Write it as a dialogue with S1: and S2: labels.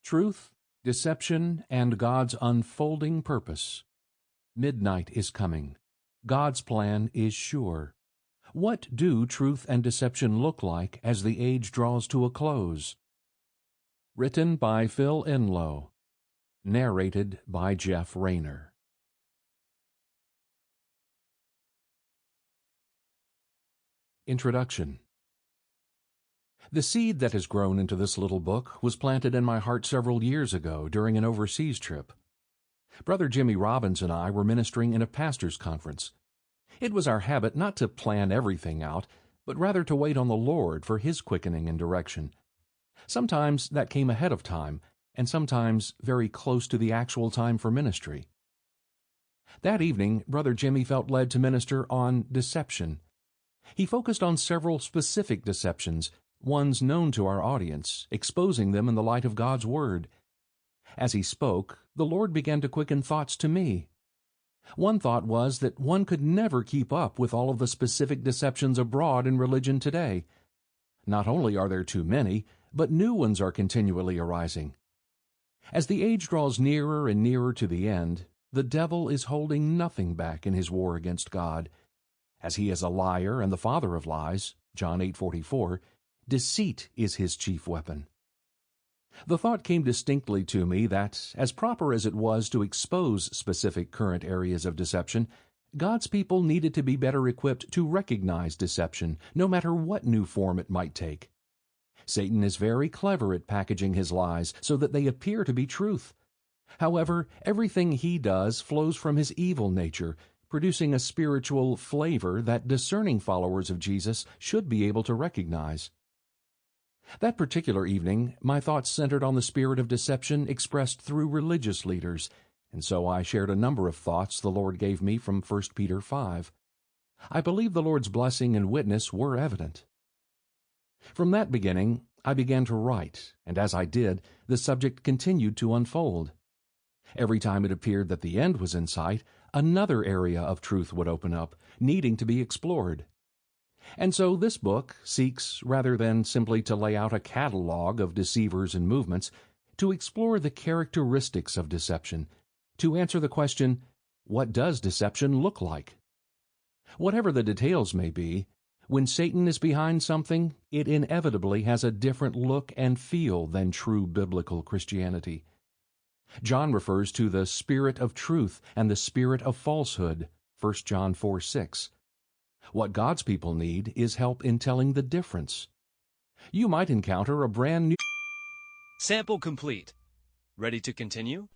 S1: Truth, deception, and God's unfolding purpose. Midnight is coming. God's plan is sure. What do truth and deception look like as the age draws to a close? Written by Phil Enlow. Narrated by Jeff Raynor. Introduction. The seed that has grown into this little book was planted in my heart several years ago during an overseas trip. Brother Jimmy Robbins and I were ministering in a pastor's conference. It was our habit not to plan everything out, but rather to wait on the Lord for His quickening and direction. Sometimes that came ahead of time, and sometimes very close to the actual time for ministry. That evening, Brother Jimmy felt led to minister on deception. He focused on several specific deceptions, ones known to our audience, exposing them in the light of God's Word. As he spoke, the Lord began to quicken thoughts to me. One thought was that one could never keep up with all of the specific deceptions abroad in religion today. Not only are there too many, but new ones are continually arising. As the age draws nearer and nearer to the end, the devil is holding nothing back in his war against God. As he is a liar and the father of lies, John 8:44, deceit is his chief weapon. The thought came distinctly to me that, as proper as it was to expose specific current areas of deception, God's people needed to be better equipped to recognize deception, no matter what new form it might take. Satan is very clever at packaging his lies so that they appear to be truth. However, everything he does flows from his evil nature, producing a spiritual flavor that discerning followers of Jesus should be able to recognize. That particular evening, my thoughts centered on the spirit of deception expressed through religious leaders, and so I shared a number of thoughts the Lord gave me from 1 Peter 5. I believe the Lord's blessing and witness were evident. From that beginning, I began to write, and as I did, the subject continued to unfold. Every time it appeared that the end was in sight, another area of truth would open up, needing to be explored. And so this book seeks, rather than simply to lay out a catalog of deceivers and movements, to explore the characteristics of deception, to answer the question, what does deception look like? Whatever the details may be, when Satan is behind something, it inevitably has a different look and feel than true biblical Christianity. John refers to the spirit of truth and the spirit of falsehood, 1 John 4:6. What God's people need is help in telling the difference. You might encounter a brand new...
S2: Sample complete. Ready to continue?